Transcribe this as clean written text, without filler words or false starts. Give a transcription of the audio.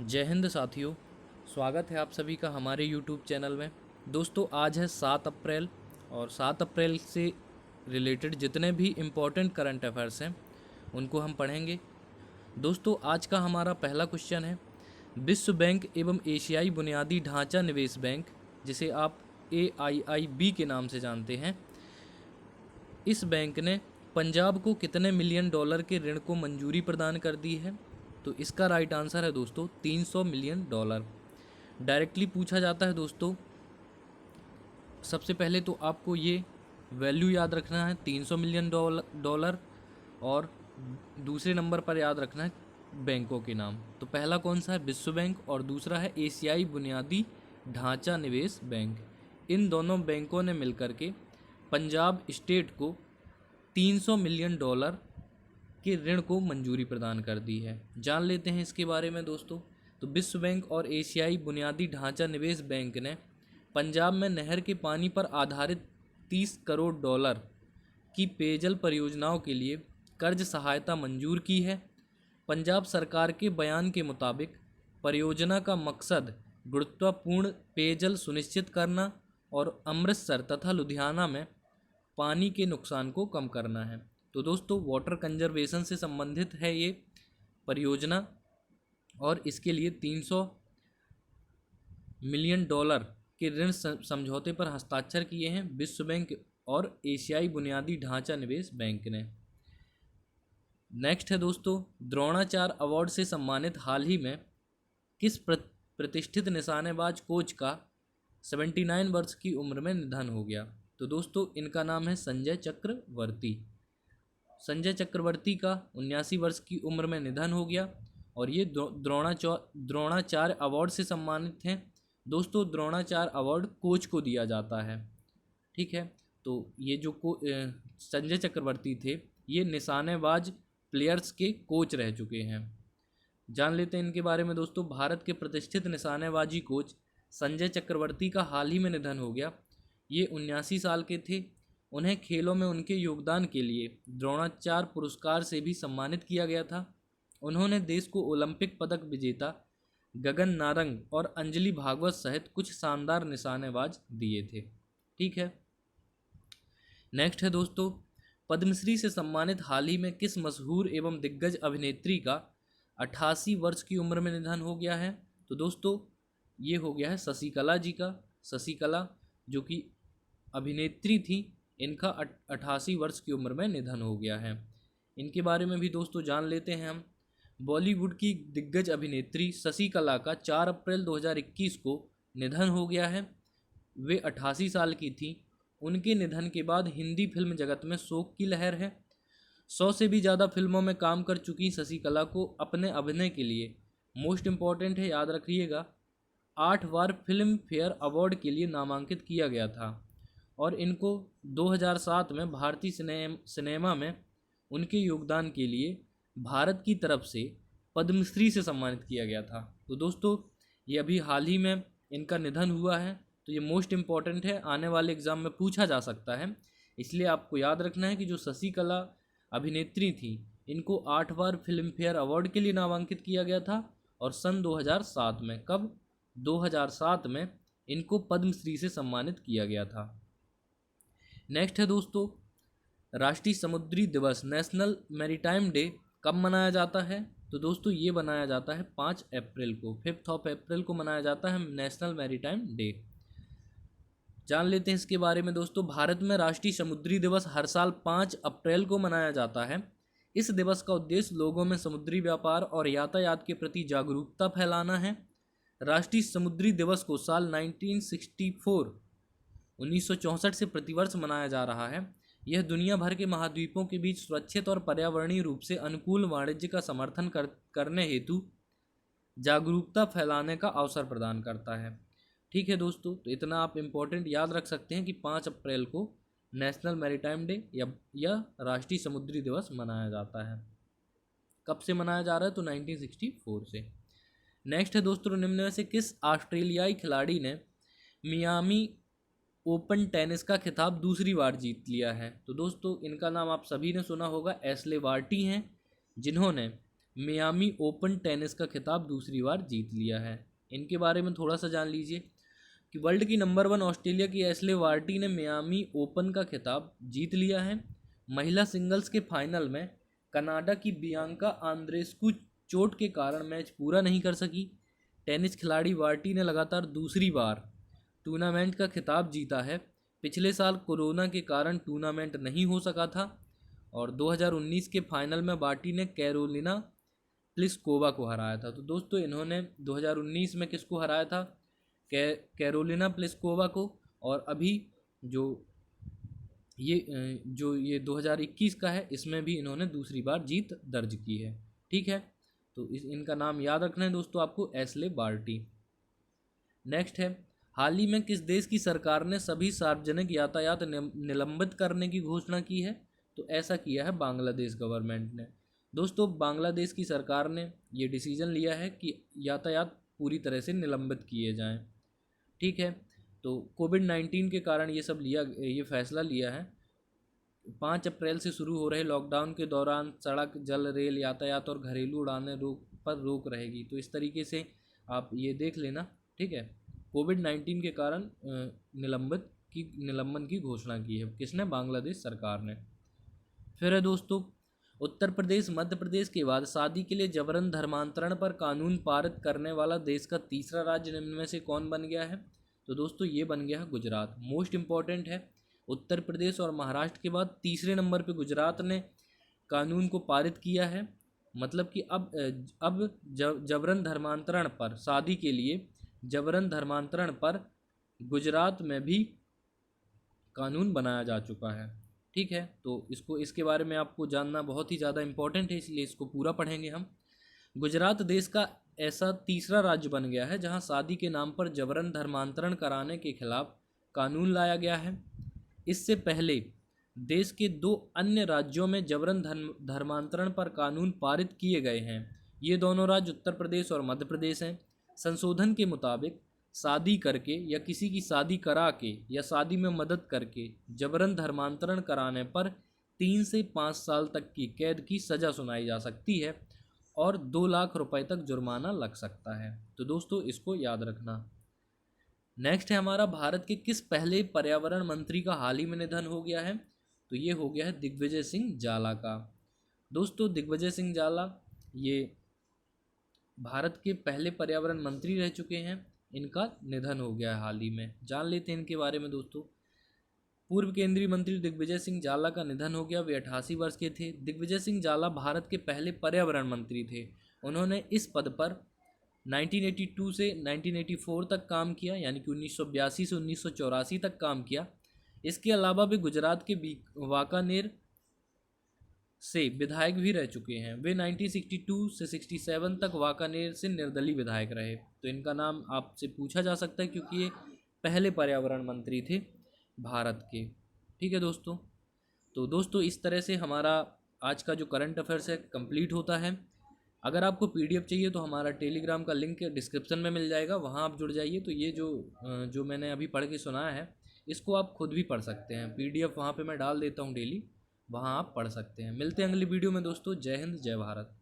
जय हिंद साथियों। स्वागत है आप सभी का हमारे YouTube चैनल में। दोस्तों आज है 7 अप्रैल और 7 अप्रैल से रिलेटेड जितने भी इम्पोर्टेंट करंट अफेयर्स हैं उनको हम पढ़ेंगे। दोस्तों आज का हमारा पहला क्वेश्चन है, विश्व बैंक एवं एशियाई बुनियादी ढांचा निवेश बैंक, जिसे आप AIIB के नाम से जानते हैं, इस बैंक ने पंजाब को कितने मिलियन डॉलर के ऋण को मंजूरी प्रदान कर दी है? तो इसका राइट आंसर है दोस्तों 300 मिलियन डॉलर। डायरेक्टली पूछा जाता है दोस्तों, सबसे पहले तो आपको ये वैल्यू याद रखना है 300 मिलियन डॉलर, और दूसरे नंबर पर याद रखना है बैंकों के नाम। तो पहला कौन सा है? विश्व बैंक, और दूसरा है एशियाई बुनियादी ढांचा निवेश बैंक। इन दोनों बैंकों ने मिलकर के पंजाब स्टेट को 300 मिलियन डॉलर के ऋण को मंजूरी प्रदान कर दी है। जान लेते हैं इसके बारे में दोस्तों। तो विश्व बैंक और एशियाई बुनियादी ढांचा निवेश बैंक ने पंजाब में नहर के पानी पर आधारित 30 करोड़ डॉलर की पेयजल परियोजनाओं के लिए कर्ज सहायता मंजूर की है। पंजाब सरकार के बयान के मुताबिक परियोजना का मकसद गुणवत्तापूर्ण पेयजल सुनिश्चित करना और अमृतसर तथा लुधियाना में पानी के नुकसान को कम करना है। तो दोस्तों वाटर कंजर्वेशन से संबंधित है ये परियोजना, और इसके लिए 300 मिलियन डॉलर के ऋण समझौते पर हस्ताक्षर किए हैं विश्व बैंक और एशियाई बुनियादी ढांचा निवेश बैंक ने। नेक्स्ट है दोस्तों, द्रोणाचार्य अवार्ड से सम्मानित हाल ही में किस प्रतिष्ठित निशानेबाज कोच का 79 वर्ष की उम्र में निधन हो गया? तो दोस्तों इनका नाम है संजय चक्रवर्ती। संजय चक्रवर्ती का 79 वर्ष की उम्र में निधन हो गया, और ये द्रोणाचार्य अवार्ड से सम्मानित हैं। दोस्तों द्रोणाचार्य अवार्ड कोच को दिया जाता है, ठीक है। तो ये जो संजय चक्रवर्ती थे, ये निशानेबाज प्लेयर्स के कोच रह चुके हैं। जान लेते हैं इनके बारे में दोस्तों। भारत के प्रतिष्ठित निशानेबाजी कोच संजय चक्रवर्ती का हाल ही में निधन हो गया। ये 79 साल के थे। उन्हें खेलों में उनके योगदान के लिए द्रोणाचार्य पुरस्कार से भी सम्मानित किया गया था। उन्होंने देश को ओलंपिक पदक विजेता गगन नारंग और अंजलि भागवत सहित कुछ शानदार निशानेबाज दिए थे, ठीक है। नेक्स्ट है दोस्तों, पद्मश्री से सम्मानित हाल ही में किस मशहूर एवं दिग्गज अभिनेत्री का 88 वर्ष की उम्र में निधन हो गया है? तो दोस्तों ये हो गया है शशिकला जी का। शशिकला जो कि अभिनेत्री थी, इनका 88 वर्ष की उम्र में निधन हो गया है। इनके बारे में भी दोस्तों जान लेते हैं हम। बॉलीवुड की दिग्गज अभिनेत्री शशिकला का 4 अप्रैल 2021 को निधन हो गया है। वे 88 साल की थी। उनके निधन के बाद हिंदी फिल्म जगत में शोक की लहर है। 100 से भी ज़्यादा फिल्मों में काम कर चुकी शशिकला को अपने अभिनय के लिए, मोस्ट इम्पॉर्टेंट है याद रखिएगा, 8 बार फिल्म फेयर अवार्ड के लिए नामांकित किया गया था, और इनको 2007 में भारतीय सिनेमा में उनके योगदान के लिए भारत की तरफ से पद्मश्री से सम्मानित किया गया था। तो दोस्तों ये अभी हाल ही में इनका निधन हुआ है, तो ये मोस्ट इम्पॉर्टेंट है, आने वाले एग्ज़ाम में पूछा जा सकता है। इसलिए आपको याद रखना है कि जो शशिकला अभिनेत्री थी, इनको 8 बार फिल्म फेयर अवार्ड के लिए नामांकित किया गया था, और सन 2007 में, कब? 2007 में इनको पद्मश्री से सम्मानित किया गया था। नेक्स्ट है दोस्तों, राष्ट्रीय समुद्री दिवस नेशनल मैरीटाइम डे कब मनाया जाता है? तो दोस्तों ये मनाया जाता है 5 अप्रैल को, 5 अप्रैल को मनाया जाता है नेशनल मैरीटाइम डे। जान लेते हैं इसके बारे में दोस्तों। भारत में राष्ट्रीय समुद्री दिवस हर साल 5 अप्रैल को मनाया जाता है। इस दिवस का उद्देश्य लोगों में समुद्री व्यापार और यातायात के प्रति जागरूकता फैलाना है। राष्ट्रीय समुद्री दिवस को साल 1964 से प्रतिवर्ष मनाया जा रहा है। यह दुनिया भर के महाद्वीपों के बीच सुरक्षित और पर्यावरणीय रूप से अनुकूल वाणिज्य का समर्थन करने हेतु जागरूकता फैलाने का अवसर प्रदान करता है, ठीक है दोस्तों। तो इतना आप इम्पोर्टेंट याद रख सकते हैं कि 5 अप्रैल को नेशनल मैरीटाइम डे या राष्ट्रीय समुद्री दिवस मनाया जाता है। कब से मनाया जा रहा है? तो 1964 से। नेक्स्ट है दोस्तों, निम्न में से किस ऑस्ट्रेलियाई खिलाड़ी ने मियामी ओपन टेनिस का खिताब दूसरी बार जीत लिया है? तो दोस्तों इनका नाम आप सभी ने सुना होगा, एशले बार्टी हैं, जिन्होंने मियामी ओपन टेनिस का खिताब दूसरी बार जीत लिया है। इनके बारे में थोड़ा सा जान लीजिए कि वर्ल्ड की नंबर 1 ऑस्ट्रेलिया की एशले बार्टी ने मियामी ओपन का खिताब जीत लिया है। महिला सिंगल्स के फाइनल में कनाडा की बियांका आंद्रेस्कू चोट के कारण मैच पूरा नहीं कर सकी। टेनिस खिलाड़ी बार्टी ने लगातार दूसरी बार टूर्नामेंट का खिताब जीता है। पिछले साल कोरोना के कारण टूर्नामेंट नहीं हो सका था और 2019 के फाइनल में बार्टी ने कैरोलिना प्लिस्कोवा को हराया था। तो दोस्तों इन्होंने 2019 में किसको हराया था? कैरोलिना प्लिस्कोवा को। और अभी जो ये 2021 का है इसमें भी इन्होंने दूसरी बार जीत दर्ज की है। ठीक है, तो इनका नाम याद रखना है दोस्तों आपको, एशले बार्टी। नेक्स्ट है, हाल ही में किस देश की सरकार ने सभी सार्वजनिक यातायात निलंबित करने की घोषणा की है? तो ऐसा किया है बांग्लादेश गवर्नमेंट ने। दोस्तों बांग्लादेश की सरकार ने ये डिसीजन लिया है कि यातायात पूरी तरह से निलंबित किए जाएं। ठीक है, तो कोविड-19 के कारण ये फैसला लिया है। 5 अप्रैल से शुरू हो रहे लॉकडाउन के दौरान सड़क, जल, रेल यातायात और घरेलू उड़ानें पर रोक रहेगी। तो इस तरीके से आप ये देख लेना। ठीक है, कोविड-19 के कारण निलंबन की घोषणा की है किसने? बांग्लादेश सरकार ने। फिर है दोस्तों, उत्तर प्रदेश मध्य प्रदेश के बाद शादी के लिए जबरन धर्मांतरण पर कानून पारित करने वाला देश का तीसरा राज्य निम्न में से कौन बन गया है? तो दोस्तों ये बन गया है गुजरात। मोस्ट इम्पॉर्टेंट है, उत्तर प्रदेश और महाराष्ट्र के बाद तीसरे नंबर पे गुजरात ने कानून को पारित किया है। मतलब कि अब जबरन धर्मांतरण पर, शादी के लिए जबरन धर्मांतरण पर गुजरात में भी कानून बनाया जा चुका है। ठीक है, तो इसके बारे में आपको जानना बहुत ही ज़्यादा इम्पोर्टेंट है, इसलिए इसको पूरा पढ़ेंगे हम। गुजरात देश का ऐसा तीसरा राज्य बन गया है जहां शादी के नाम पर जबरन धर्मांतरण कराने के खिलाफ कानून लाया गया है। इससे पहले देश के 2 अन्य राज्यों में जबरन धर्मांतरण पर कानून पारित किए गए हैं। ये दोनों राज्य उत्तर प्रदेश और मध्य प्रदेश हैं। संशोधन के मुताबिक शादी करके या किसी की शादी करा के या शादी में मदद करके जबरन धर्मांतरण कराने पर 3 से 5 साल तक की कैद की सज़ा सुनाई जा सकती है और 2 लाख रुपए तक जुर्माना लग सकता है। तो दोस्तों इसको याद रखना। नेक्स्ट है हमारा, भारत के किस पहले पर्यावरण मंत्री का हाल ही में निधन हो गया है? तो ये हो गया है दिग्विजय सिंह जाला का। दोस्तों दिग्विजय सिंह जाला ये भारत के पहले पर्यावरण मंत्री रह चुके हैं। इनका निधन हो गया है हाल ही में। जान लेते हैं इनके बारे में दोस्तों। पूर्व केंद्रीय मंत्री दिग्विजय सिंह जाला का निधन हो गया। वे 88 वर्ष के थे। दिग्विजय सिंह जाला भारत के पहले पर्यावरण मंत्री थे। उन्होंने इस पद पर 1982 से 1984 तक काम किया, यानी कि 1982 से 1984 तक काम किया। इसके अलावा वे गुजरात के वांकानेर से विधायक भी रह चुके हैं। वे 1962 से 67 तक वांकानेर से निर्दलीय विधायक रहे। तो इनका नाम आपसे पूछा जा सकता है क्योंकि ये पहले पर्यावरण मंत्री थे भारत के। ठीक है दोस्तों, तो दोस्तों इस तरह से हमारा आज का जो करंट अफेयर्स है कंप्लीट होता है। अगर आपको पीडीएफ चाहिए तो हमारा टेलीग्राम का लिंक डिस्क्रिप्शन में मिल जाएगा, वहाँ आप जुड़ जाइए। तो ये जो मैंने अभी पढ़ के सुनाया है इसको आप खुद भी पढ़ सकते हैं। पीडीएफ वहाँ पे मैं डाल देता हूँ डेली, वहाँ आप पढ़ सकते हैं। मिलते हैं अगली वीडियो में दोस्तों। जय हिंद, जय भारत।